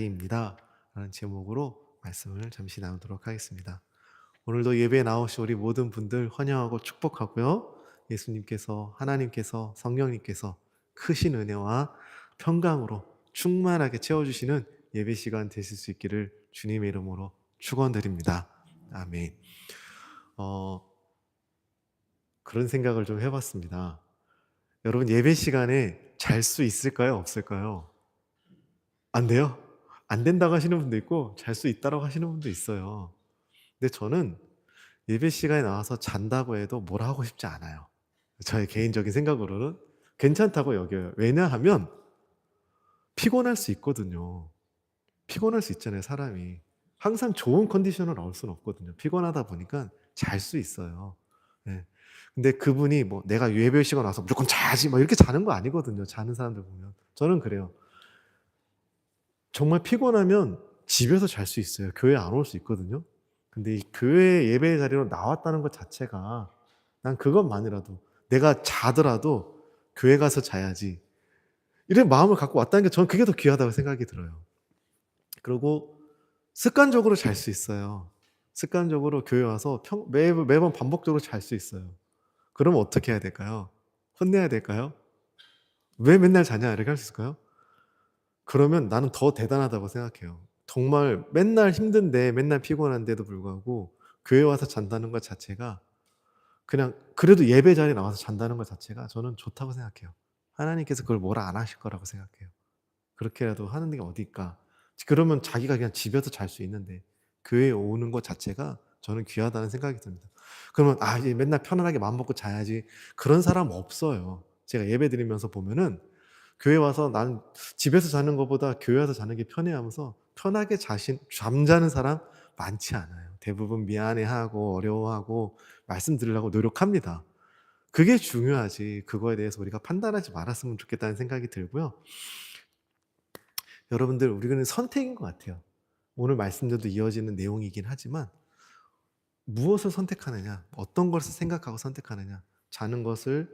입니다. 라는 제목으로 말씀을 잠시 나누도록 하겠습니다. 오늘도 예배에 나오신 우리 모든 분들 환영하고 축복하고요. 예수님께서, 하나님께서, 성령님께서 크신 은혜와 평강으로 충만하게 채워주시는 예배 시간 되실 수 있기를 주님의 이름으로 축원드립니다. 아멘. 어, 그런 생각을 좀 해봤습니다. 여러분 예배 시간에 잘 수 있을까요? 없을까요? 안 돼요? 안 된다고 하시는 분도 있고 잘 수 있다고 하시는 분도 있어요. 근데 저는 예배 시간에 나와서 잔다고 해도 뭐라 하고 싶지 않아요. 저의 개인적인 생각으로는 괜찮다고 여겨요. 왜냐하면 피곤할 수 있거든요. 피곤할 수 있잖아요, 사람이. 항상 좋은 컨디션을 나올 수는 없거든요. 피곤하다 보니까 잘 수 있어요. 네. 근데 그분이 뭐 내가 예배 시간 와서 무조건 자야지 막 이렇게 자는 거 아니거든요. 자는 사람들 보면. 저는 그래요. 정말 피곤하면 집에서 잘 수 있어요. 교회 안 올 수 있거든요. 근데 이 교회 예배 자리로 나왔다는 것 자체가 난 그것만이라도 내가 자더라도 교회 가서 자야지 이런 마음을 갖고 왔다는 게 저는 그게 더 귀하다고 생각이 들어요. 그리고 습관적으로 잘 수 있어요. 습관적으로 교회 와서 매번 반복적으로 잘 수 있어요. 그러면 어떻게 해야 될까요? 혼내야 될까요? 왜 맨날 자냐 이렇게 할 수 있을까요? 그러면 나는 더 대단하다고 생각해요. 정말 맨날 힘든데 맨날 피곤한데도 불구하고 교회 와서 잔다는 것 자체가 그냥 그래도 예배 자리에 나와서 잔다는 것 자체가 저는 좋다고 생각해요. 하나님께서 그걸 뭐라 안 하실 거라고 생각해요. 그렇게라도 하는 게 어딜까? 그러면 자기가 그냥 집에서 잘 수 있는데 교회에 오는 것 자체가 저는 귀하다는 생각이 듭니다. 그러면 이제 맨날 편안하게 마음 먹고 자야지 그런 사람 없어요. 제가 예배 드리면서 보면은 교회 와서 난 집에서 자는 것보다 교회 와서 자는 게 편해 하면서 편하게 잠자는 사람 많지 않아요. 대부분 미안해하고 어려워하고 말씀 드리려고 노력합니다. 그게 중요하지. 그거에 대해서 우리가 판단하지 말았으면 좋겠다는 생각이 들고요. 여러분들 우리는 선택인 것 같아요. 오늘 말씀들도 이어지는 내용이긴 하지만 무엇을 선택하느냐, 어떤 것을 생각하고 선택하느냐, 자는 것을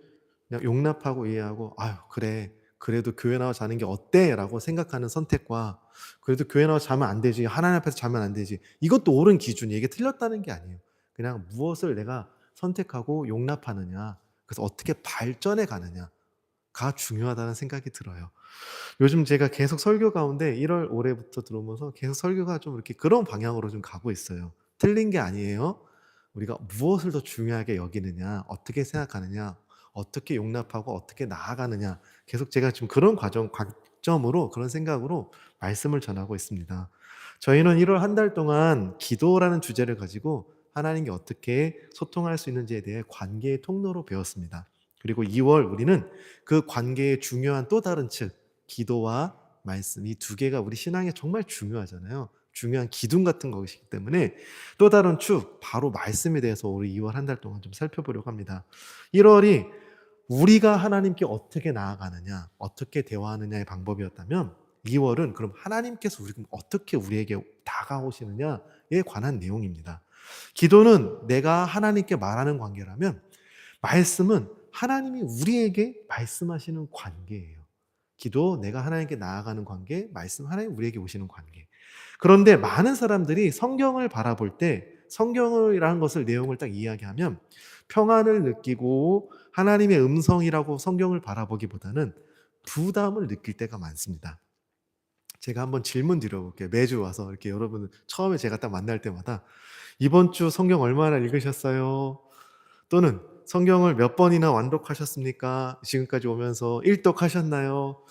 그냥 용납하고 이해하고 아유 그래 그래도 교회 나와 자는 게 어때? 라고 생각하는 선택과 그래도 교회 나와 자면 안 되지 하나님 앞에서 자면 안 되지 이것도 옳은 기준이에요. 이게 틀렸다는 게 아니에요. 그냥 무엇을 내가 선택하고 용납하느냐, 그래서 어떻게 발전해 가느냐가 중요하다는 생각이 들어요. 요즘 제가 계속 설교 가운데 1월 올해부터 들어오면서 계속 설교가 좀 이렇게 그런 방향으로 좀 가고 있어요. 틀린 게 아니에요. 우리가 무엇을 더 중요하게 여기느냐, 어떻게 생각하느냐, 어떻게 용납하고 어떻게 나아가느냐. 계속 제가 지금 그런 관점으로 그런 생각으로 말씀을 전하고 있습니다. 저희는 1월 한 달 동안 기도라는 주제를 가지고 하나님께 어떻게 소통할 수 있는지에 대해 관계의 통로로 배웠습니다. 그리고 2월 우리는 그 관계의 중요한 또 다른 측, 기도와 말씀 이 두 개가 우리 신앙에 정말 중요하잖아요. 중요한 기둥 같은 것이기 때문에 또 다른 축 바로 말씀에 대해서 우리 2월 한 달 동안 좀 살펴보려고 합니다. 1월이 우리가 하나님께 어떻게 나아가느냐, 어떻게 대화하느냐의 방법이었다면 2월은 그럼 하나님께서 어떻게 우리에게 다가오시느냐에 관한 내용입니다. 기도는 내가 하나님께 말하는 관계라면 말씀은 하나님이 우리에게 말씀하시는 관계예요. 기도, 내가 하나님께 나아가는 관계, 말씀, 하나님 우리에게 오시는 관계. 그런데 많은 사람들이 성경을 바라볼 때 성경이라는 것을 내용을 딱 이야기하면 평안을 느끼고 하나님의 음성이라고 성경을 바라보기보다는 부담을 느낄 때가 많습니다. 제가 한번 질문 드려볼게요. 매주 와서 이렇게 여러분 처음에 제가 딱 만날 때마다 이번 주 성경 얼마나 읽으셨어요? 또는 성경을 몇 번이나 완독하셨습니까? 지금까지 오면서 일독하셨나요?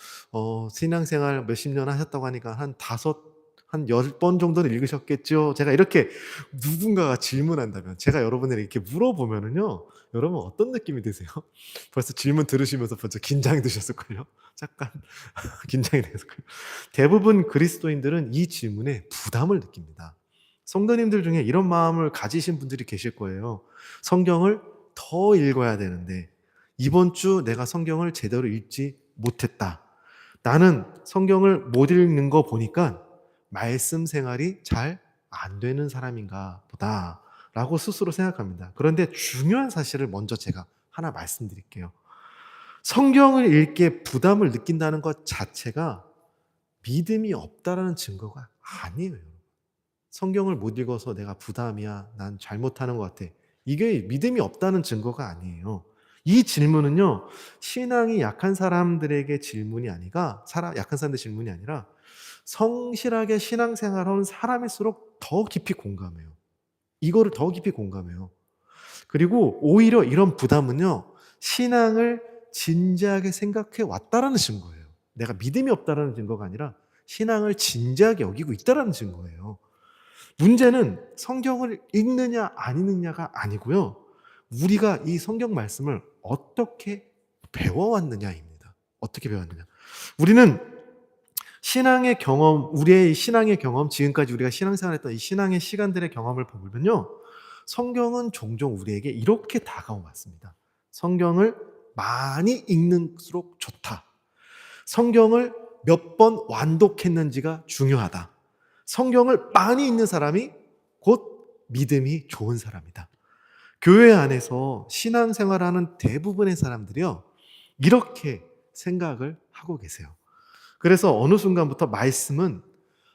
신앙생활 몇십 년 하셨다고 하니까 한 10번 정도는 읽으셨겠죠? 제가 이렇게 누군가가 질문한다면, 제가 여러분에게 이렇게 물어보면은요, 여러분 어떤 느낌이 드세요? 벌써 질문 들으시면서 벌써 긴장이 되셨을걸요? 잠깐, 긴장이 되셨을걸요? 대부분 그리스도인들은 이 질문에 부담을 느낍니다. 성도님들 중에 이런 마음을 가지신 분들이 계실 거예요. 성경을 더 읽어야 되는데 이번 주 내가 성경을 제대로 읽지 못했다. 나는 성경을 못 읽는 거 보니까 말씀 생활이 잘 안 되는 사람인가 보다 라고 스스로 생각합니다. 그런데 중요한 사실을 먼저 제가 하나 말씀드릴게요. 성경을 읽기에 부담을 느낀다는 것 자체가 믿음이 없다라는 증거가 아니에요. 여러분. 성경을 못 읽어서 내가 부담이야, 난 잘못하는 것 같아, 이게 믿음이 없다는 증거가 아니에요. 이 질문은요, 신앙이 약한 사람들에게 질문이 아니라, 약한 사람들의 질문이 아니라 성실하게 신앙생활하는 사람일수록 더 깊이 공감해요. 이거를 더 깊이 공감해요. 그리고 오히려 이런 부담은요, 신앙을 진지하게 생각해 왔다라는 증거예요. 내가 믿음이 없다라는 증거가 아니라 신앙을 진지하게 여기고 있다라는 증거예요. 문제는 성경을 읽느냐 안 읽느냐가 아니고요, 우리가 이 성경 말씀을 어떻게 배워왔느냐입니다. 어떻게 배웠느냐. 우리는 신앙의 경험, 우리의 신앙의 경험, 지금까지 우리가 신앙생활했던 이 신앙의 시간들의 경험을 보면요, 성경은 종종 우리에게 이렇게 다가왔습니다. 성경을 많이 읽는수록 좋다. 성경을 몇 번 완독했는지가 중요하다. 성경을 많이 읽는 사람이 곧 믿음이 좋은 사람이다. 교회 안에서 신앙생활하는 대부분의 사람들이요, 이렇게 생각을 하고 계세요. 그래서 어느 순간부터 말씀은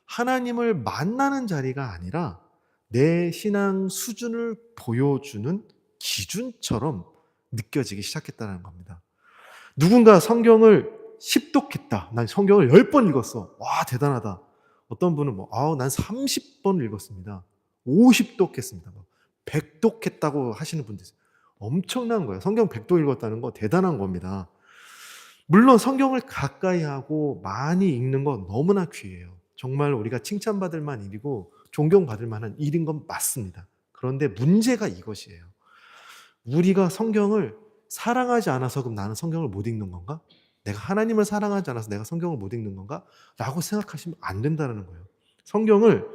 하나님을 만나는 자리가 아니라 내 신앙 수준을 보여주는 기준처럼 느껴지기 시작했다는 겁니다. 누군가 성경을 10독했다. 난 성경을 10번 읽었어. 와, 대단하다. 어떤 분은 난 30번 읽었습니다. 50독 했습니다. 100독 했다고 하시는 분들 있어요. 엄청난 거예요. 성경 100독 읽었다는 거 대단한 겁니다. 물론 성경을 가까이 하고 많이 읽는 건 너무나 귀해요. 정말 우리가 칭찬받을 만한 일이고 존경받을 만한 일인 건 맞습니다. 그런데 문제가 이것이에요. 우리가 성경을 사랑하지 않아서 그럼 나는 성경을 못 읽는 건가? 내가 하나님을 사랑하지 않아서 내가 성경을 못 읽는 건가? 라고 생각하시면 안 된다는 거예요. 성경을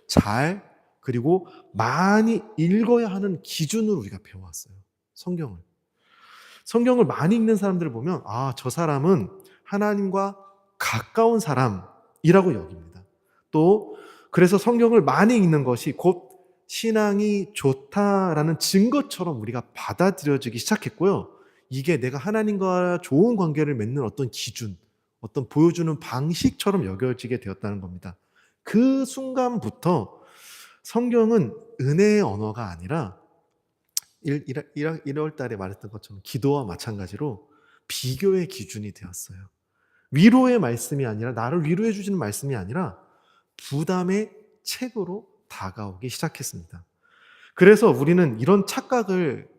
잘, 그리고 많이 읽어야 하는 기준으로 우리가 배워왔어요. 성경을 많이 읽는 사람들을 보면 저 사람은 하나님과 가까운 사람이라고 여깁니다. 또 그래서 성경을 많이 읽는 것이 곧 신앙이 좋다라는 증거처럼 우리가 받아들여지기 시작했고요. 이게 내가 하나님과 좋은 관계를 맺는 어떤 기준, 어떤 보여주는 방식처럼 여겨지게 되었다는 겁니다. 그 순간부터 성경은 은혜의 언어가 아니라 1월 달에 말했던 것처럼 기도와 마찬가지로 비교의 기준이 되었어요. 위로의 말씀이 아니라, 나를 위로해 주시는 말씀이 아니라 부담의 책으로 다가오기 시작했습니다. 그래서 우리는 이런 착각을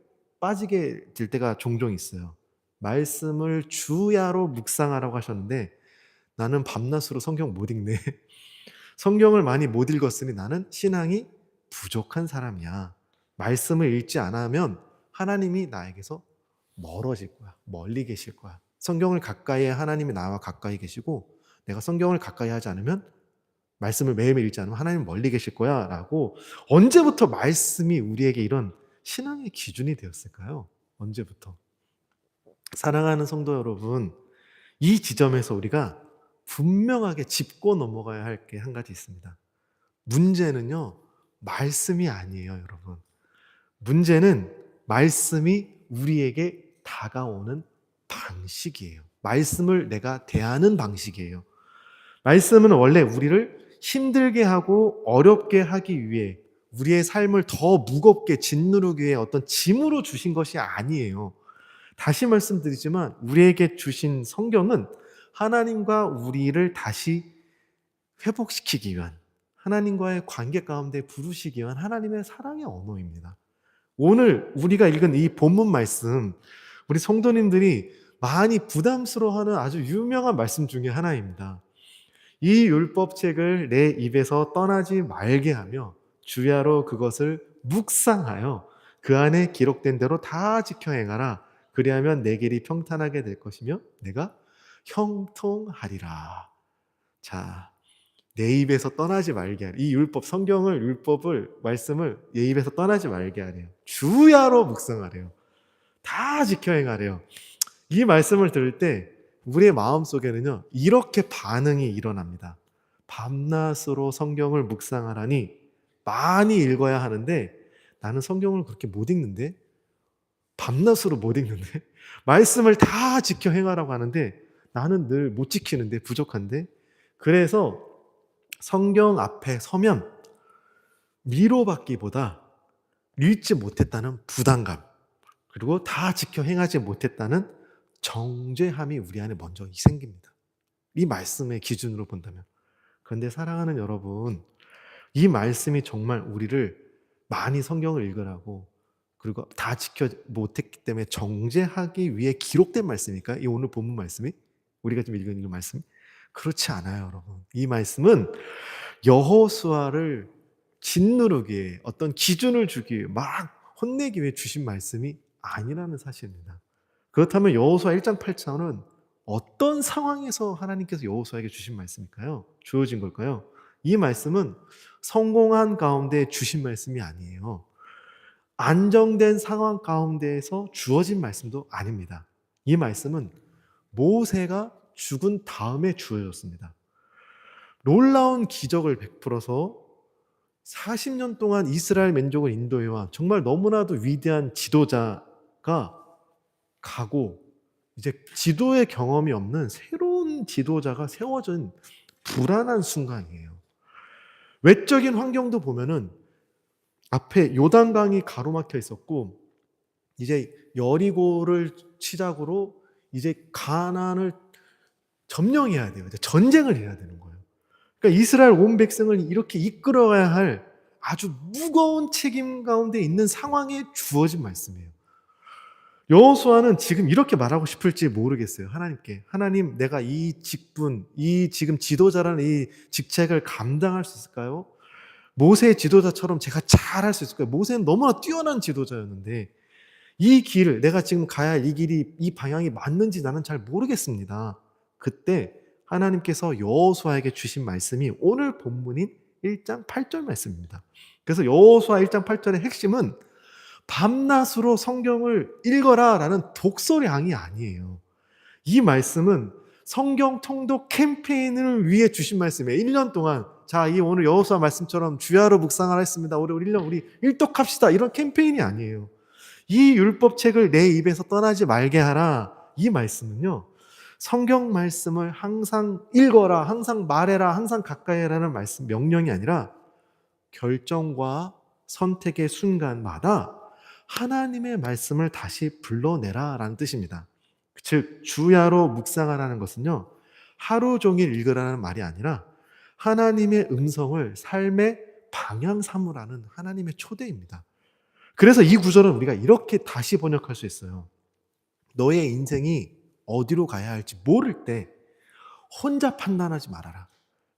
빠지게 될 때가 종종 있어요. 말씀을 주야로 묵상하라고 하셨는데 나는 밤낮으로 성경 못 읽네. 성경을 많이 못 읽었으니 나는 신앙이 부족한 사람이야. 말씀을 읽지 않으면 하나님이 나에게서 멀어질 거야. 멀리 계실 거야. 성경을 가까이 해 하나님이 나와 가까이 계시고, 내가 성경을 가까이 하지 않으면, 말씀을 매일매일 읽지 않으면 하나님은 멀리 계실 거야 라고, 언제부터 말씀이 우리에게 이런 신앙의 기준이 되었을까요? 언제부터? 사랑하는 성도 여러분, 이 지점에서 우리가 분명하게 짚고 넘어가야 할 게 한 가지 있습니다. 문제는요, 말씀이 아니에요, 여러분. 문제는 말씀이 우리에게 다가오는 방식이에요. 말씀을 내가 대하는 방식이에요. 말씀은 원래 우리를 힘들게 하고 어렵게 하기 위해, 우리의 삶을 더 무겁게 짓누르기 위해 어떤 짐으로 주신 것이 아니에요. 다시 말씀드리지만 우리에게 주신 성경은 하나님과 우리를 다시 회복시키기 위한, 하나님과의 관계 가운데 부르시기 위한 하나님의 사랑의 언어입니다. 오늘 우리가 읽은 이 본문 말씀, 우리 성도님들이 많이 부담스러워하는 아주 유명한 말씀 중에 하나입니다. 이 율법책을 내 입에서 떠나지 말게 하며 주야로 그것을 묵상하여 그 안에 기록된 대로 다 지켜 행하라. 그리하면 내 길이 평탄하게 될 것이며 내가 형통하리라. 자, 내 입에서 떠나지 말게 하래. 이 율법을, 말씀을 내 입에서 떠나지 말게 하래요. 주야로 묵상하래요. 다 지켜 행하래요. 이 말씀을 들을 때 우리의 마음속에는요, 이렇게 반응이 일어납니다. 밤낮으로 성경을 묵상하라니, 많이 읽어야 하는데 나는 성경을 그렇게 못 읽는데, 밤낮으로 못 읽는데, 말씀을 다 지켜 행하라고 하는데 나는 늘 못 지키는데, 부족한데, 그래서 성경 앞에 서면 위로받기보다 읽지 못했다는 부담감, 그리고 다 지켜 행하지 못했다는 정죄함이 우리 안에 먼저 생깁니다. 이 말씀의 기준으로 본다면. 그런데 사랑하는 여러분, 이 말씀이 정말 우리를 많이 성경을 읽으라고, 그리고 다 지켜 못했기 때문에 정죄하기 위해 기록된 말씀입니까? 이 오늘 본문 말씀이? 우리가 좀 읽은 이 말씀이? 그렇지 않아요, 여러분. 이 말씀은 여호수아를 짓누르기 위해, 어떤 기준을 주기 위해, 막 혼내기 위해 주신 말씀이 아니라는 사실입니다. 그렇다면 여호수아 1장 8장은 어떤 상황에서 하나님께서 여호수아에게 주신 말씀일까요? 주어진 걸까요? 이 말씀은 성공한 가운데 주신 말씀이 아니에요. 안정된 상황 가운데에서 주어진 말씀도 아닙니다. 이 말씀은 모세가 죽은 다음에 주어졌습니다. 놀라운 기적을 베풀어서 40년 동안 이스라엘 민족을 인도해와 정말 너무나도 위대한 지도자가 가고, 이제 지도의 경험이 없는 새로운 지도자가 세워진 불안한 순간이에요. 외적인 환경도 보면은 앞에 요단강이 가로막혀 있었고, 이제 여리고를 시작으로 이제 가나안을 점령해야 돼요. 이제 전쟁을 해야 되는 거예요. 그러니까 이스라엘 온 백성을 이렇게 이끌어야 할 아주 무거운 책임 가운데 있는 상황에 주어진 말씀이에요. 여호수아는 지금 이렇게 말하고 싶을지 모르겠어요. 하나님께. 하나님, 내가 이 직분, 이 지금 지도자라는 이 직책을 감당할 수 있을까요? 모세의 지도자처럼 제가 잘 할 수 있을까요? 모세는 너무나 뛰어난 지도자였는데 이 길을, 내가 지금 가야 할 이 길이, 이 방향이 맞는지 나는 잘 모르겠습니다. 그때 하나님께서 여호수아에게 주신 말씀이 오늘 본문인 1장 8절 말씀입니다. 그래서 여호수아 1장 8절의 핵심은 밤낮으로 성경을 읽어라 라는 독서량이 아니에요. 이 말씀은 성경 통독 캠페인을 위해 주신 말씀이에요. 1년 동안, 자, 이 오늘 여호수아 말씀처럼 주야로 묵상을 했습니다. 우리 1년 우리 일독합시다. 이런 캠페인이 아니에요. 이 율법책을 내 입에서 떠나지 말게 하라. 이 말씀은요, 성경 말씀을 항상 읽어라, 항상 말해라, 항상 가까이 해라는 말씀, 명령이 아니라 결정과 선택의 순간마다 하나님의 말씀을 다시 불러내라 라는 뜻입니다. 즉 주야로 묵상하라는 것은요, 하루 종일 읽으라는 말이 아니라 하나님의 음성을 삶의 방향 삼으라는 하나님의 초대입니다. 그래서 이 구절은 우리가 이렇게 다시 번역할 수 있어요. 너의 인생이 어디로 가야 할지 모를 때 혼자 판단하지 말아라.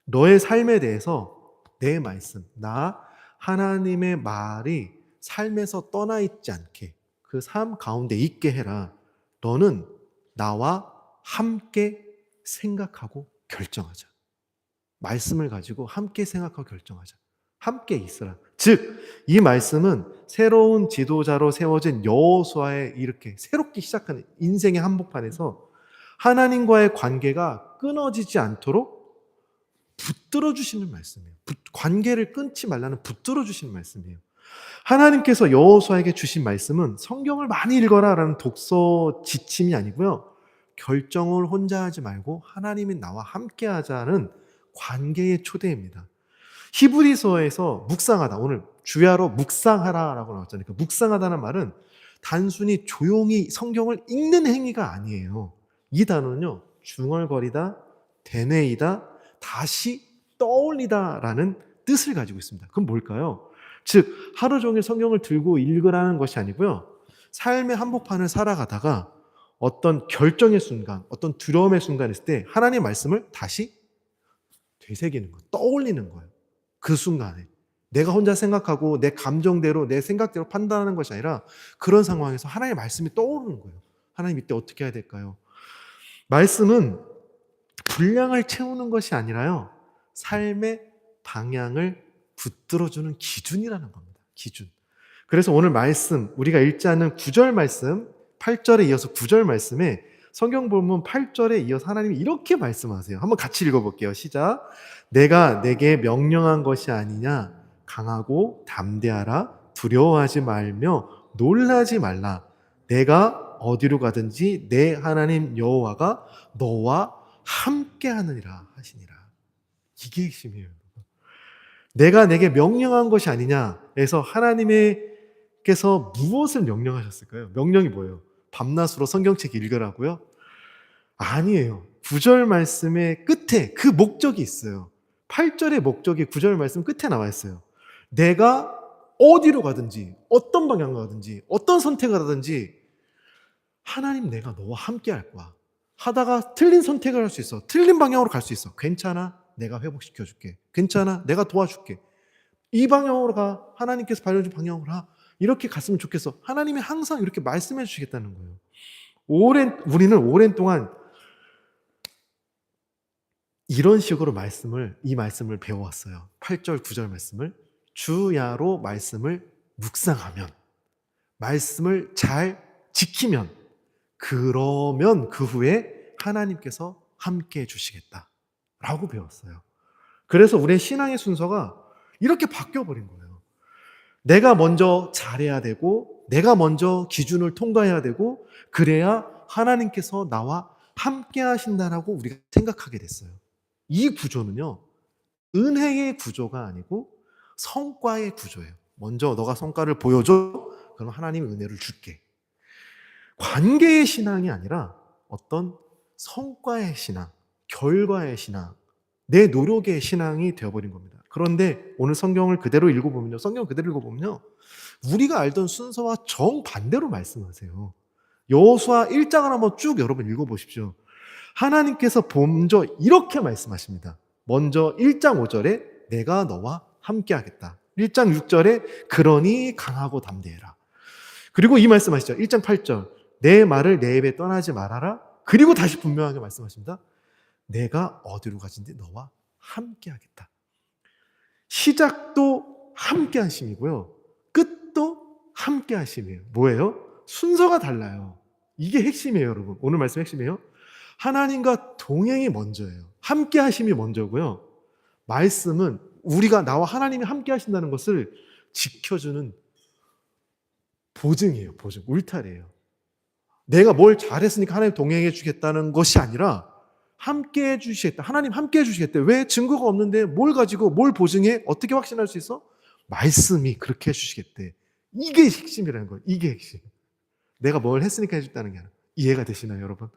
너의 삶에 대해서 내 말씀, 나 하나님의 말이 삶에서 떠나 있지 않게 그 삶 가운데 있게 해라. 너는 나와 함께 생각하고 결정하자. 말씀을 가지고 함께 생각하고 결정하자. 함께 있으라. 즉, 이 말씀은 새로운 지도자로 세워진 여호수아의 이렇게 새롭게 시작하는 인생의 한복판에서 하나님과의 관계가 끊어지지 않도록 붙들어 주시는 말씀이에요. 관계를 끊지 말라는 붙들어 주시는 말씀이에요. 하나님께서 여호수아에게 주신 말씀은 성경을 많이 읽어라라는 독서 지침이 아니고요, 결정을 혼자 하지 말고 하나님이 나와 함께 하자는 관계의 초대입니다. 히브리서에서 묵상하다, 오늘 주야로 묵상하라라고 나왔잖아요. 그 묵상하다는 말은 단순히 조용히 성경을 읽는 행위가 아니에요. 이 단어는요, 중얼거리다, 되뇌이다, 다시 떠올리다라는 뜻을 가지고 있습니다. 그럼 뭘까요? 즉 하루 종일 성경을 들고 읽으라는 것이 아니고요, 삶의 한복판을 살아가다가 어떤 결정의 순간, 어떤 두려움의 순간이 있을 때 하나님의 말씀을 다시 되새기는 거예요. 떠올리는 거예요. 그 순간에 내가 혼자 생각하고 내 감정대로 내 생각대로 판단하는 것이 아니라 그런 상황에서 하나님의 말씀이 떠오르는 거예요. 하나님, 이때 어떻게 해야 될까요? 말씀은 분량을 채우는 것이 아니라요, 삶의 방향을 붙들어주는 기준이라는 겁니다. 기준. 그래서 오늘 말씀, 우리가 읽지 않는 9절 말씀, 8절에 이어서 9절 말씀에 성경 본문 8절에 이어서 하나님이 이렇게 말씀하세요. 한번 같이 읽어볼게요. 시작. 내가 내게 명령한 것이 아니냐. 강하고 담대하라. 두려워하지 말며 놀라지 말라. 내가 어디로 가든지 내 하나님 여호와가 너와 함께 하느니라 하시니라. 이게 핵심이에요. 내가 내게 명령한 것이 아니냐에서 하나님께서 무엇을 명령하셨을까요? 명령이 뭐예요? 밤낮으로 성경책 읽으라고요? 아니에요. 9절 말씀의 끝에 그 목적이 있어요. 8절의 목적이 9절 말씀 끝에 나와 있어요. 내가 어디로 가든지 어떤 방향으로 가든지 어떤 선택을 하든지 하나님 내가 너와 함께 할 거야. 하다가 틀린 선택을 할 수 있어. 틀린 방향으로 갈 수 있어. 괜찮아. 내가 회복시켜 줄게. 괜찮아. 내가 도와줄게. 이 방향으로 가. 하나님께서 발려준 방향으로 가. 이렇게 갔으면 좋겠어. 하나님이 항상 이렇게 말씀해 주시겠다는 거예요. 우리는 오랜 동안 이런 식으로 이 말씀을 배워왔어요. 8절, 9절 말씀을. 주야로 말씀을 묵상하면, 말씀을 잘 지키면, 그러면 그 후에 하나님께서 함께 해주시겠다. 라고 배웠어요. 그래서 우리의 신앙의 순서가 이렇게 바뀌어버린 거예요. 내가 먼저 잘해야 되고, 내가 먼저 기준을 통과해야 되고, 그래야 하나님께서 나와 함께 하신다라고 우리가 생각하게 됐어요. 이 구조는요, 은혜의 구조가 아니고 성과의 구조예요. 먼저 너가 성과를 보여줘. 그럼 하나님이 은혜를 줄게. 관계의 신앙이 아니라 어떤 성과의 신앙, 결과의 신앙, 내 노력의 신앙이 되어버린 겁니다. 그런데 오늘 성경을 그대로 읽어보면요, 우리가 알던 순서와 정반대로 말씀하세요. 여호수아 1장을 한번 쭉 여러분 읽어보십시오. 하나님께서 먼저 이렇게 말씀하십니다. 먼저 1장 5절에 내가 너와 함께하겠다. 1장 6절에 그러니 강하고 담대해라. 그리고 이 말씀하시죠. 1장 8절 내 말을 내 입에 떠나지 말아라. 그리고 다시 분명하게 말씀하십니다. 내가 어디로 가든지 너와 함께하겠다. 시작도 함께하심이고요. 끝도 함께하심이에요. 뭐예요? 순서가 달라요. 이게 핵심이에요, 여러분. 오늘 말씀 핵심이에요. 하나님과 동행이 먼저예요. 함께하심이 먼저고요. 말씀은 우리가 나와 하나님이 함께하신다는 것을 지켜주는 보증이에요. 보증, 울타리예요. 내가 뭘 잘했으니까 하나님 동행해 주겠다는 것이 아니라 함께 해주시겠다. 하나님 함께 해주시겠다. 왜? 증거가 없는데 뭘 가지고 뭘 보증해? 어떻게 확신할 수 있어? 말씀이 그렇게 해주시겠대. 이게 핵심이라는 거예요. 이게 핵심. 내가 뭘 했으니까 해줬다는 게 아니라. 이해가 되시나요, 여러분?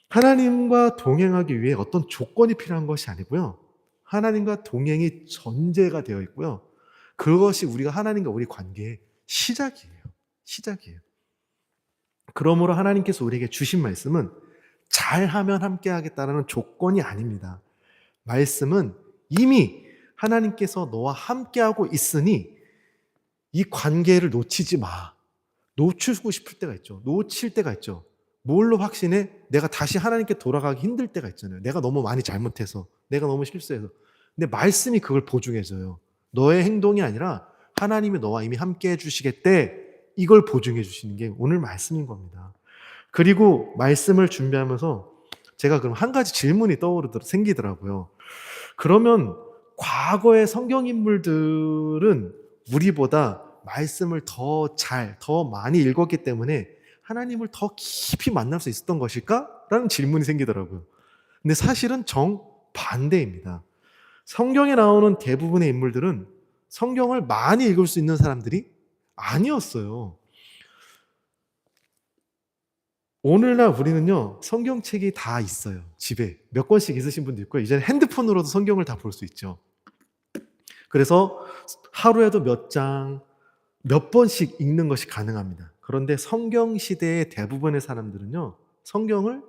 하나님과 동행하기 위해 어떤 조건이 필요한 것이 아니고요. 하나님과 동행이 전제가 되어 있고요. 그것이 우리가 하나님과 우리 관계의 시작이에요. 시작이에요. 그러므로 하나님께서 우리에게 주신 말씀은 잘하면 함께 하겠다는 조건이 아닙니다. 말씀은 이미 하나님께서 너와 함께하고 있으니 이 관계를 놓치지 마. 놓치고 싶을 때가 있죠. 놓칠 때가 있죠. 뭘로 확신해? 내가 다시 하나님께 돌아가기 힘들 때가 있잖아요. 내가 너무 많이 잘못해서, 내가 너무 실수해서. 근데 말씀이 그걸 보증해줘요. 너의 행동이 아니라 하나님이 너와 이미 함께 해주시겠대. 이걸 보증해 주시는 게 오늘 말씀인 겁니다. 그리고 말씀을 준비하면서 제가 그럼 한 가지 질문이 생기더라고요. 그러면 과거의 성경 인물들은 우리보다 말씀을 더 많이 읽었기 때문에 하나님을 더 깊이 만날 수 있었던 것일까? 라는 질문이 생기더라고요. 근데 사실은 정반대입니다. 성경에 나오는 대부분의 인물들은 성경을 많이 읽을 수 있는 사람들이 아니었어요. 오늘날 우리는요, 성경책이 다 있어요. 집에 몇 권씩 있으신 분도 있고요. 이제는 핸드폰으로도 성경을 다 볼 수 있죠. 그래서 하루에도 몇 장, 몇 번씩 읽는 것이 가능합니다. 그런데 성경 시대의 대부분의 사람들은요, 성경을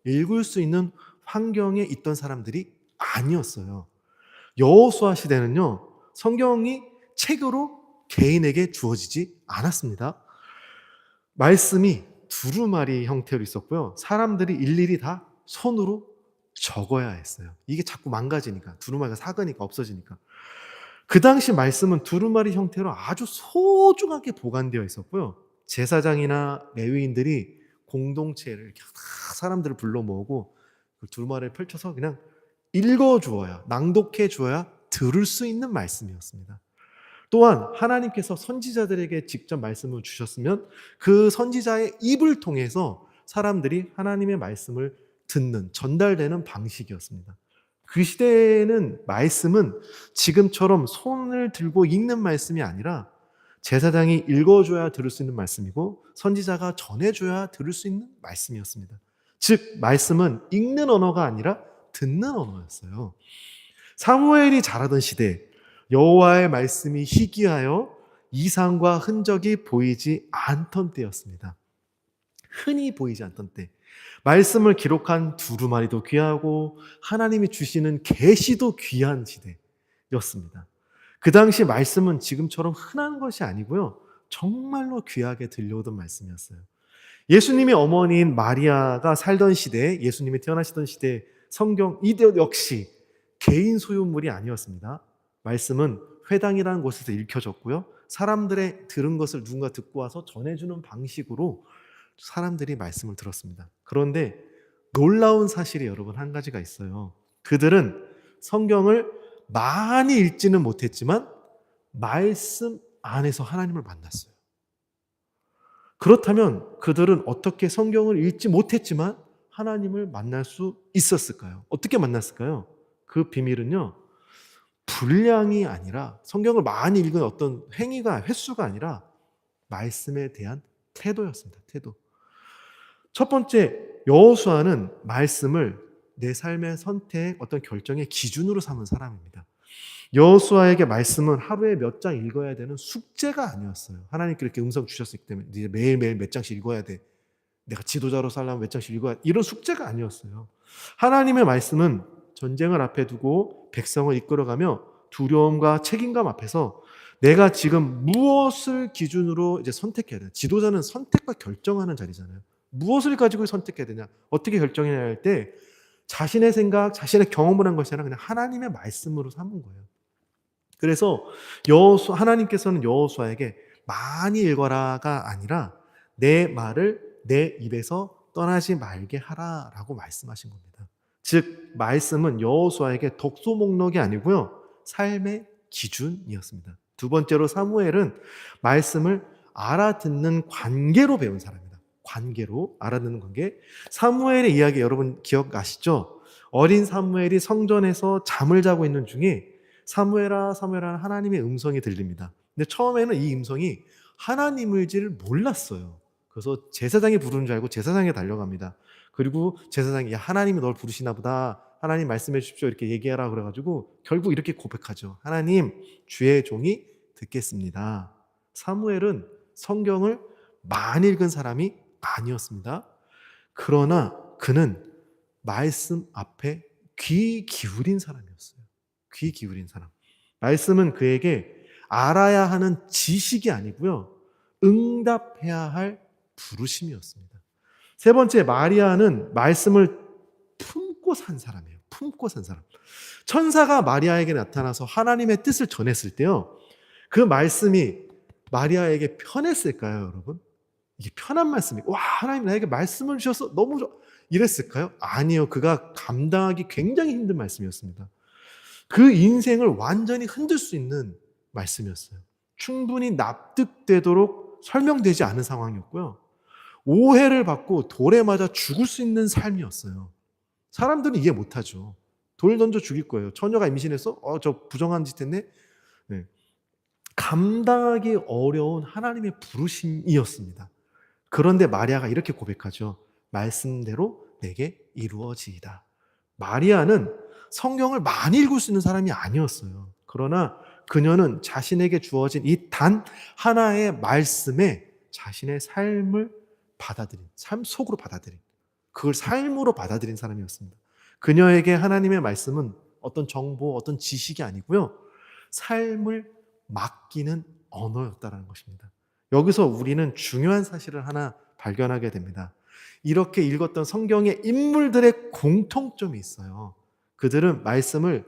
읽을 수 있는 환경에 있던 사람들이 아니었어요. 여호수아 시대는요, 성경이 책으로 개인에게 주어지지 않았습니다. 말씀이 두루마리 형태로 있었고요. 사람들이 일일이 다 손으로 적어야 했어요. 이게 자꾸 망가지니까, 두루마리가 삭으니까, 없어지니까. 그 당시 말씀은 두루마리 형태로 아주 소중하게 보관되어 있었고요. 제사장이나 레위인들이 공동체를 이렇게 사람들을 불러 모으고 그 두루마리를 펼쳐서 그냥 읽어주어야, 낭독해 주어야 들을 수 있는 말씀이었습니다. 또한 하나님께서 선지자들에게 직접 말씀을 주셨으면 그 선지자의 입을 통해서 사람들이 하나님의 말씀을 듣는, 전달되는 방식이었습니다. 그 시대에는 말씀은 지금처럼 손을 들고 읽는 말씀이 아니라 제사장이 읽어줘야 들을 수 있는 말씀이고 선지자가 전해줘야 들을 수 있는 말씀이었습니다. 즉 말씀은 읽는 언어가 아니라 듣는 언어였어요. 사무엘이 자라던 시대 여호와의 말씀이 희귀하여 이상과 흔적이 보이지 않던 때였습니다. 흔히 보이지 않던 때. 말씀을 기록한 두루마리도 귀하고 하나님이 주시는 계시도 귀한 시대였습니다. 그 당시 말씀은 지금처럼 흔한 것이 아니고요. 정말로 귀하게 들려오던 말씀이었어요. 예수님의 어머니인 마리아가 살던 시대, 예수님이 태어나시던 시대 성경 이것 역시 개인 소유물이 아니었습니다. 말씀은 회당이라는 곳에서 읽혀졌고요. 사람들의 들은 것을 누군가 듣고 와서 전해주는 방식으로 사람들이 말씀을 들었습니다. 그런데 놀라운 사실이 여러분 한 가지가 있어요. 그들은 성경을 많이 읽지는 못했지만 말씀 안에서 하나님을 만났어요. 그렇다면 그들은 어떻게 성경을 읽지 못했지만 하나님을 만날 수 있었을까요? 어떻게 만났을까요? 그 비밀은요, 분량이 아니라 성경을 많이 읽은 어떤 행위가 횟수가 아니라 말씀에 대한 태도였습니다. 태도. 첫 번째, 여호수아는 말씀을 내 삶의 선택, 어떤 결정의 기준으로 삼은 사람입니다. 여호수아에게 말씀은 하루에 몇 장 읽어야 되는 숙제가 아니었어요. 하나님께 이렇게 음성 주셨기 때문에 이제 매일매일 몇 장씩 읽어야 돼. 내가 지도자로 살려면 몇 장씩 읽어야 돼. 이런 숙제가 아니었어요. 하나님의 말씀은 전쟁을 앞에 두고 백성을 이끌어가며 두려움과 책임감 앞에서 내가 지금 무엇을 기준으로 이제 선택해야 되나. 지도자는 선택과 결정하는 자리잖아요. 무엇을 가지고 선택해야 되냐. 어떻게 결정해야 할 때 자신의 생각, 자신의 경험을 한 것이 아니라 그냥 하나님의 말씀으로 삼은 거예요. 그래서 하나님께서는 여호수아에게 많이 읽어라가 아니라 내 말을 내 입에서 떠나지 말게 하라라고 말씀하신 겁니다. 즉 말씀은 여호수아에게 독서 목록이 아니고요. 삶의 기준이었습니다. 두 번째로 사무엘은 말씀을 알아듣는 관계로 배운 사람입니다. 관계로 알아듣는 관계. 사무엘의 이야기 여러분 기억나시죠? 어린 사무엘이 성전에서 잠을 자고 있는 중에 사무엘아 사무엘아 하나님의 음성이 들립니다. 근데 처음에는 이 음성이 하나님일지를 몰랐어요. 그래서 제사장이 부르는 줄 알고 제사장에 달려갑니다. 그리고 제사장이 야, 하나님이 널 부르시나 보다. 하나님 말씀해 주십시오. 이렇게 얘기하라 그래가지고 결국 이렇게 고백하죠. 하나님, 주의 종이 듣겠습니다. 사무엘은 성경을 많이 읽은 사람이 아니었습니다. 그러나 그는 말씀 앞에 귀 기울인 사람이었어요. 귀 기울인 사람. 말씀은 그에게 알아야 하는 지식이 아니고요. 응답해야 할 부르심이었습니다. 세 번째, 마리아는 말씀을 품고 산 사람이에요. 품고 산 사람. 천사가 마리아에게 나타나서 하나님의 뜻을 전했을 때요. 그 말씀이 마리아에게 편했을까요, 여러분? 이게 편한 말씀이, 와, 하나님 나에게 말씀을 주셔서 너무 좋아. 이랬을까요? 아니요. 그가 감당하기 굉장히 힘든 말씀이었습니다. 그 인생을 완전히 흔들 수 있는 말씀이었어요. 충분히 납득되도록 설명되지 않은 상황이었고요. 오해를 받고 돌에 맞아 죽을 수 있는 삶이었어요. 사람들은 이해 못하죠. 돌 던져 죽일 거예요. 처녀가 임신해서 저 부정한 짓 했네. 네. 감당하기 어려운 하나님의 부르심이었습니다. 그런데 마리아가 이렇게 고백하죠. 말씀대로 내게 이루어지이다. 마리아는 성경을 많이 읽을 수 있는 사람이 아니었어요. 그러나 그녀는 자신에게 주어진 이 단 하나의 말씀에 자신의 삶을 받아들인, 삶 속으로 받아들인, 그걸 삶으로 받아들인 사람이었습니다. 그녀에게 하나님의 말씀은 어떤 정보, 어떤 지식이 아니고요. 삶을 맡기는 언어였다는 것입니다. 여기서 우리는 중요한 사실을 하나 발견하게 됩니다. 이렇게 읽었던 성경의 인물들의 공통점이 있어요. 그들은 말씀을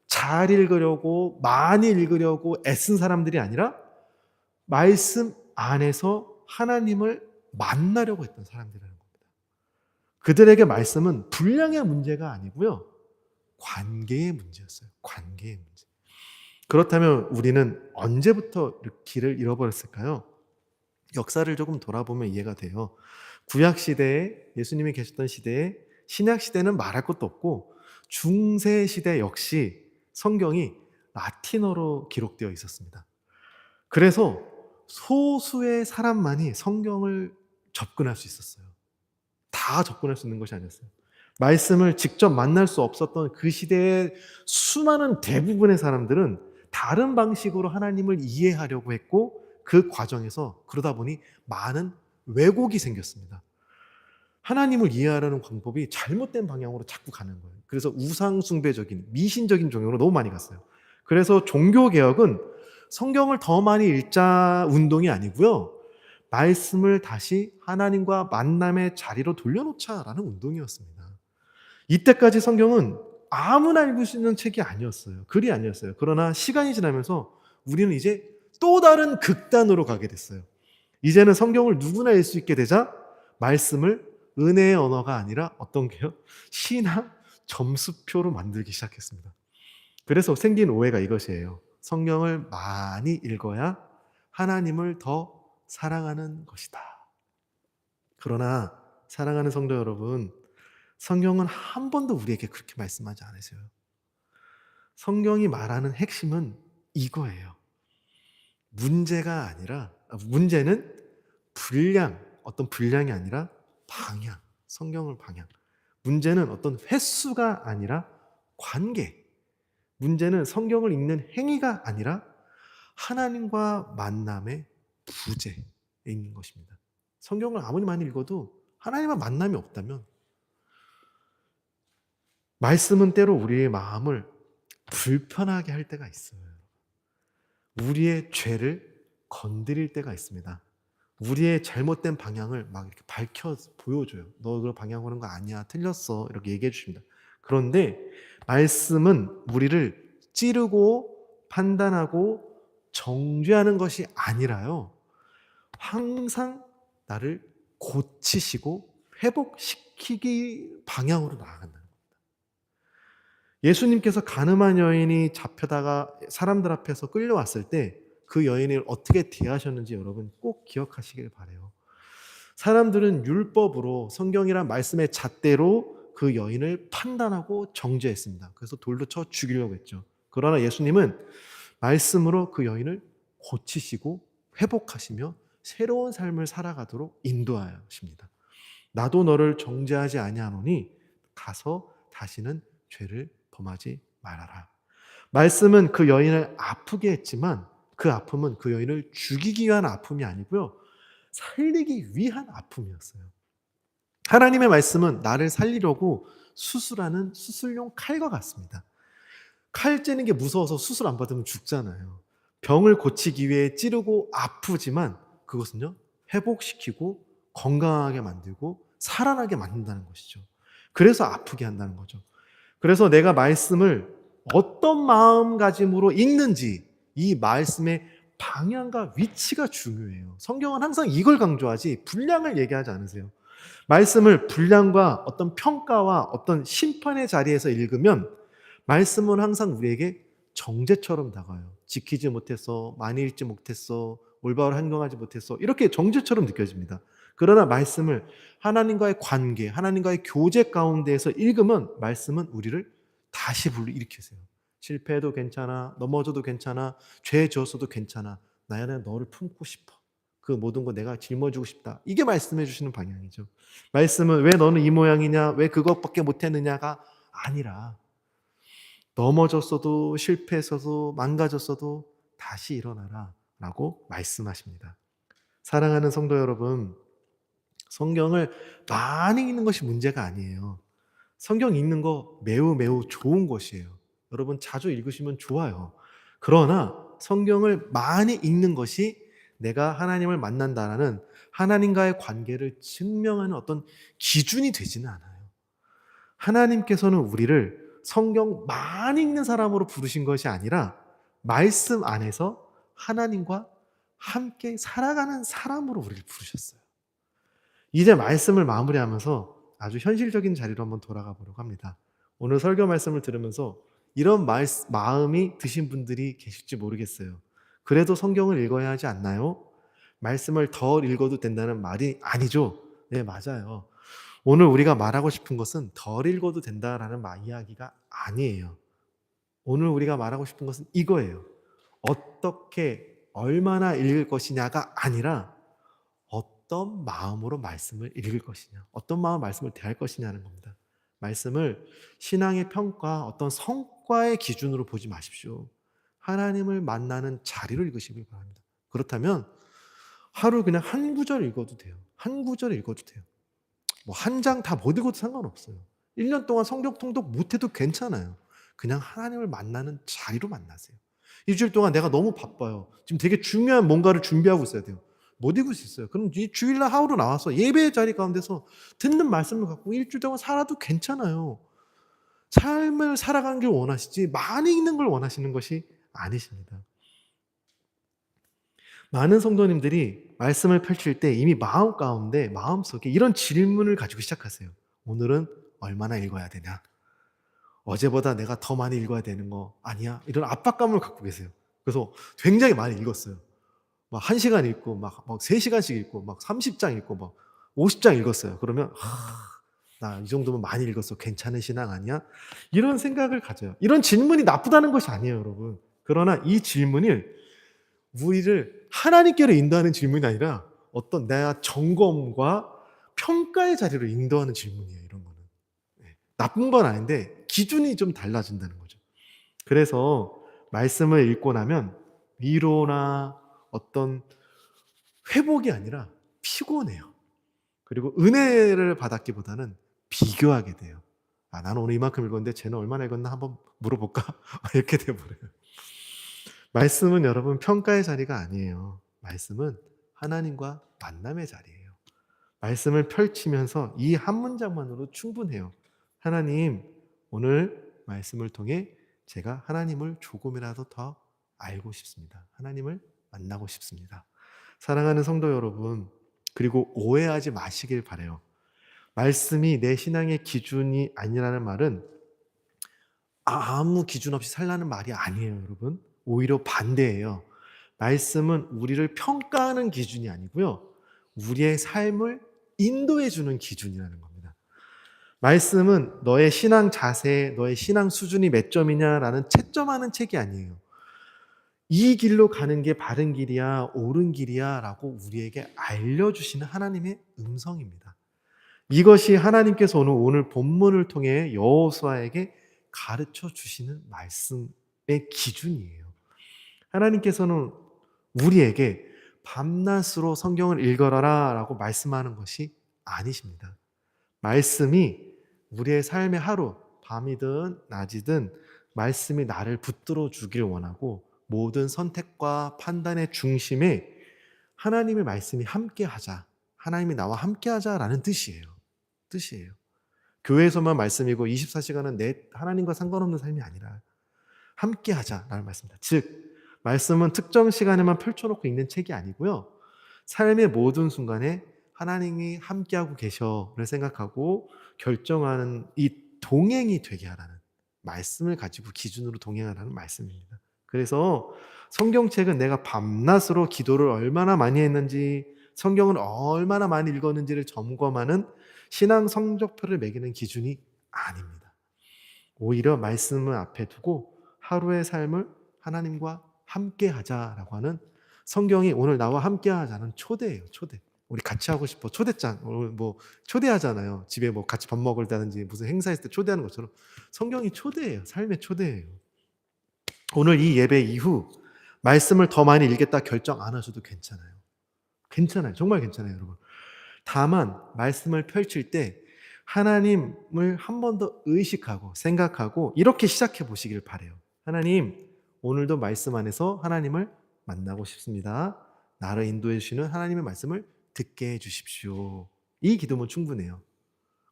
잘 읽으려고, 많이 읽으려고 애쓴 사람들이 아니라 말씀 안에서 하나님을 만나려고 했던 사람들이라는 겁니다. 그들에게 말씀은 분량의 문제가 아니고요. 관계의 문제였어요. 관계의 문제. 그렇다면 우리는 언제부터 길을 잃어버렸을까요? 역사를 조금 돌아보면 이해가 돼요. 구약 시대에 예수님이 계셨던 시대에 신약 시대는 말할 것도 없고 중세 시대 역시 성경이 라틴어로 기록되어 있었습니다. 그래서 소수의 사람만이 성경을 접근할 수 있었어요. 다 접근할 수 있는 것이 아니었어요. 말씀을 직접 만날 수 없었던 그 시대의 수많은 대부분의 사람들은 다른 방식으로 하나님을 이해하려고 했고, 그 과정에서 그러다 보니 많은 왜곡이 생겼습니다. 하나님을 이해하려는 방법이 잘못된 방향으로 자꾸 가는 거예요. 그래서 우상숭배적인, 미신적인 종교로 너무 많이 갔어요. 그래서 종교개혁은 성경을 더 많이 읽자 운동이 아니고요, 말씀을 다시 하나님과 만남의 자리로 돌려놓자라는 운동이었습니다. 이때까지 성경은 아무나 읽을 수 있는 책이 아니었어요. 글이 아니었어요. 그러나 시간이 지나면서 우리는 이제 또 다른 극단으로 가게 됐어요. 이제는 성경을 누구나 읽을 수 있게 되자 말씀을 은혜의 언어가 아니라 어떤 게요? 시나 점수표로 만들기 시작했습니다. 그래서 생긴 오해가 이것이에요. 성경을 많이 읽어야 하나님을 더 사랑하는 것이다. 그러나 사랑하는 성도 여러분, 성경은 한 번도 우리에게 그렇게 말씀하지 않으세요. 성경이 말하는 핵심은 이거예요. 문제는 어떤 분량이 아니라 방향, 성경을 방향. 문제는 어떤 횟수가 아니라 관계. 문제는 성경을 읽는 행위가 아니라 하나님과 만남의 부재에 있는 것입니다. 성경을 아무리 많이 읽어도 하나님과 만남이 없다면, 말씀은 때로 우리의 마음을 불편하게 할 때가 있어요. 우리의 죄를 건드릴 때가 있습니다. 우리의 잘못된 방향을 막 이렇게 밝혀 보여줘요. 너 그 방향 오는 거 아니야. 틀렸어. 이렇게 얘기해 주십니다. 그런데 말씀은 우리를 찌르고 판단하고 정죄하는 것이 아니라요, 항상 나를 고치시고 회복시키기 방향으로 나아간다는 겁니다. 예수님께서 가늠한 여인이 잡혀다가 사람들 앞에서 끌려왔을 때 그 여인을 어떻게 대하셨는지 여러분 꼭 기억하시길 바라요. 사람들은 율법으로, 성경이란 말씀의 잣대로 그 여인을 판단하고 정죄했습니다. 그래서 돌로 쳐 죽이려고 했죠. 그러나 예수님은 말씀으로 그 여인을 고치시고 회복하시며 새로운 삶을 살아가도록 인도하십니다. 나도 너를 정죄하지 아니하노니 가서 다시는 죄를 범하지 말아라. 말씀은 그 여인을 아프게 했지만 그 아픔은 그 여인을 죽이기 위한 아픔이 아니고요, 살리기 위한 아픔이었어요. 하나님의 말씀은 나를 살리려고 수술하는 수술용 칼과 같습니다. 칼 째는 게 무서워서 수술 안 받으면 죽잖아요. 병을 고치기 위해 찌르고 아프지만 그것은요, 회복시키고 건강하게 만들고 살아나게 만든다는 것이죠. 그래서 아프게 한다는 거죠. 그래서 내가 말씀을 어떤 마음가짐으로 읽는지, 이 말씀의 방향과 위치가 중요해요. 성경은 항상 이걸 강조하지 분량을 얘기하지 않으세요. 말씀을 분량과 어떤 평가와 어떤 심판의 자리에서 읽으면 말씀은 항상 우리에게 정죄처럼 다가와요. 지키지 못했어, 많이 읽지 못했어, 올바로 행동하지 못했어, 이렇게 정죄처럼 느껴집니다. 그러나 말씀을 하나님과의 관계, 하나님과의 교제 가운데에서 읽으면 말씀은 우리를 다시 불러일으키세요. 실패해도 괜찮아, 넘어져도 괜찮아, 죄 지었어도 괜찮아, 나는 너를 품고 싶어. 그 모든 거 내가 짊어지고 싶다. 이게 말씀해 주시는 방향이죠. 말씀은 왜 너는 이 모양이냐, 왜 그것밖에 못했느냐가 아니라 넘어졌어도 실패했어도 망가졌어도 다시 일어나라 라고 말씀하십니다. 사랑하는 성도 여러분, 성경을 많이 읽는 것이 문제가 아니에요. 성경 읽는 거 매우 매우 좋은 것이에요. 여러분 자주 읽으시면 좋아요. 그러나 성경을 많이 읽는 것이 내가 하나님을 만난다라는 하나님과의 관계를 증명하는 어떤 기준이 되지는 않아요. 하나님께서는 우리를 성경 많이 읽는 사람으로 부르신 것이 아니라 말씀 안에서 하나님과 함께 살아가는 사람으로 우리를 부르셨어요. 이제 말씀을 마무리하면서 아주 현실적인 자리로 한번 돌아가 보려고 합니다. 오늘 설교 말씀을 들으면서 이런 마음이 드신 분들이 계실지 모르겠어요. 그래도 성경을 읽어야 하지 않나요? 말씀을 더 읽어도 된다는 말이 아니죠. 네, 맞아요. 오늘 우리가 말하고 싶은 것은 덜 읽어도 된다라는 이야기가 아니에요. 오늘 우리가 말하고 싶은 것은 이거예요. 어떻게 얼마나 읽을 것이냐가 아니라 어떤 마음으로 말씀을 읽을 것이냐, 어떤 마음 말씀을 대할 것이냐는 겁니다. 말씀을 신앙의 평가, 어떤 성과의 기준으로 보지 마십시오. 하나님을 만나는 자리로 읽으시길 바랍니다. 그렇다면 하루 그냥 한 구절 읽어도 돼요. 한 구절 읽어도 돼요. 뭐 한 장 다 못 읽어도 상관없어요. 1년 동안 성경 통독 못해도 괜찮아요. 그냥 하나님을 만나는 자리로 만나세요. 일주일 동안 내가 너무 바빠요. 지금 되게 중요한 뭔가를 준비하고 있어야 돼요. 못 읽을 수 있어요. 그럼 이 주일날 하루로 나와서 예배의 자리 가운데서 듣는 말씀을 갖고 일주일 동안 살아도 괜찮아요. 삶을 살아가는 걸 원하시지 많이 읽는 걸 원하시는 것이 아니십니다. 많은 성도님들이 말씀을 펼칠 때 이미 마음 가운데, 마음속에 이런 질문을 가지고 시작하세요. 오늘은 얼마나 읽어야 되냐? 어제보다 내가 더 많이 읽어야 되는 거 아니야? 이런 압박감을 갖고 계세요. 그래서 굉장히 많이 읽었어요. 막 1시간 읽고, 막 3시간씩 읽고, 막 30장 읽고, 막 50장 읽었어요. 그러면, 나 이 정도면 많이 읽었어. 괜찮은 신앙 아니야? 이런 생각을 가져요. 이런 질문이 나쁘다는 것이 아니에요, 여러분. 그러나 이 질문을 우리를 하나님께로 인도하는 질문이 아니라 어떤 내가 점검과 평가의 자리로 인도하는 질문이에요, 이런 거는. 나쁜 건 아닌데 기준이 좀 달라진다는 거죠. 그래서 말씀을 읽고 나면 위로나 어떤 회복이 아니라 피곤해요. 그리고 은혜를 받았기보다는 비교하게 돼요. 나는 오늘 이만큼 읽었는데 쟤는 얼마나 읽었나 한번 물어볼까? 이렇게 돼버려요. 말씀은 여러분 평가의 자리가 아니에요. 말씀은 하나님과 만남의 자리예요. 말씀을 펼치면서 이 한 문장만으로 충분해요. 하나님, 오늘 말씀을 통해 제가 하나님을 조금이라도 더 알고 싶습니다. 하나님을 만나고 싶습니다. 사랑하는 성도 여러분, 그리고 오해하지 마시길 바라요. 말씀이 내 신앙의 기준이 아니라는 말은 아무 기준 없이 살라는 말이 아니에요, 여러분. 오히려 반대예요. 말씀은 우리를 평가하는 기준이 아니고요. 우리의 삶을 인도해 주는 기준이라는 겁니다. 말씀은 너의 신앙 자세, 너의 신앙 수준이 몇 점이냐라는 채점하는 책이 아니에요. 이 길로 가는 게 바른 길이야, 옳은 길이야 라고 우리에게 알려주시는 하나님의 음성입니다. 이것이 하나님께서 오늘 본문을 통해 여호수아에게 가르쳐 주시는 말씀의 기준이에요. 하나님께서는 우리에게 밤낮으로 성경을 읽어라 라고 말씀하는 것이 아니십니다. 말씀이 우리의 삶의 하루, 밤이든 낮이든 말씀이 나를 붙들어 주길 원하고 모든 선택과 판단의 중심에 하나님의 말씀이 함께하자, 하나님이 나와 함께하자라는 뜻이에요. 교회에서만 말씀이고 24시간은 내 하나님과 상관없는 삶이 아니라 함께하자라는 말씀입니다. 즉 말씀은 특정 시간에만 펼쳐놓고 읽는 책이 아니고요. 삶의 모든 순간에 하나님이 함께하고 계셔를 생각하고 결정하는 이 동행이 되게 하라는 말씀을 가지고 기준으로 동행하라는 말씀입니다. 그래서 성경책은 내가 밤낮으로 기도를 얼마나 많이 했는지, 성경을 얼마나 많이 읽었는지를 점검하는 신앙 성적표를 매기는 기준이 아닙니다. 오히려 말씀을 앞에 두고 하루의 삶을 하나님과 함께 하자라고 하는, 성경이 오늘 나와 함께 하자는 초대예요. 초대. 우리 같이 하고 싶어. 초대장. 오늘 뭐 초대하잖아요. 집에 뭐 같이 밥 먹을 때든지 무슨 행사했을 때 초대하는 것처럼 성경이 초대예요. 삶의 초대예요. 오늘 이 예배 이후 말씀을 더 많이 읽겠다 결정 안 하셔도 괜찮아요. 괜찮아요. 정말 괜찮아요, 여러분. 다만 말씀을 펼칠 때 하나님을 한 번 더 의식하고 생각하고 이렇게 시작해 보시길 바라요. 하나님, 오늘도 말씀 안에서 하나님을 만나고 싶습니다. 나를 인도해 주시는 하나님의 말씀을 듣게 해 주십시오. 이 기도면 충분해요.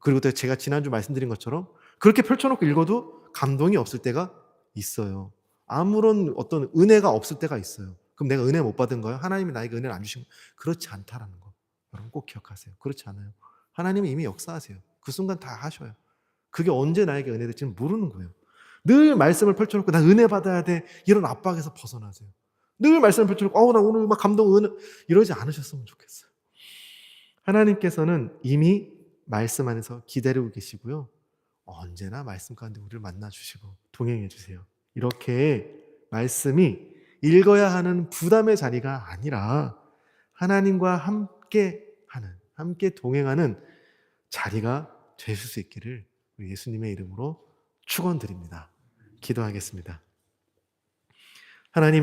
그리고 또 제가 지난주 말씀드린 것처럼 그렇게 펼쳐놓고 읽어도 감동이 없을 때가 있어요. 아무런 어떤 은혜가 없을 때가 있어요. 그럼 내가 은혜 못 받은 거예요? 하나님이 나에게 은혜를 안 주신 거예요? 그렇지 않다라는 거. 여러분 꼭 기억하세요. 그렇지 않아요. 하나님은 이미 역사하세요. 그 순간 다 하셔요. 그게 언제 나에게 은혜 될지는 모르는 거예요. 늘 말씀을 펼쳐놓고 나 은혜 받아야 돼, 이런 압박에서 벗어나세요. 늘 말씀을 펼쳐놓고 나 오늘 막 감동, 은혜, 이러지 않으셨으면 좋겠어요. 하나님께서는 이미 말씀 안에서 기다리고 계시고요. 언제나 말씀 가운데 우리를 만나 주시고 동행해 주세요. 이렇게 말씀이 읽어야 하는 부담의 자리가 아니라 하나님과 함께 동행하는 자리가 되실 수 있기를 우리 예수님의 이름으로 축원드립니다. 기도하겠습니다. 하나님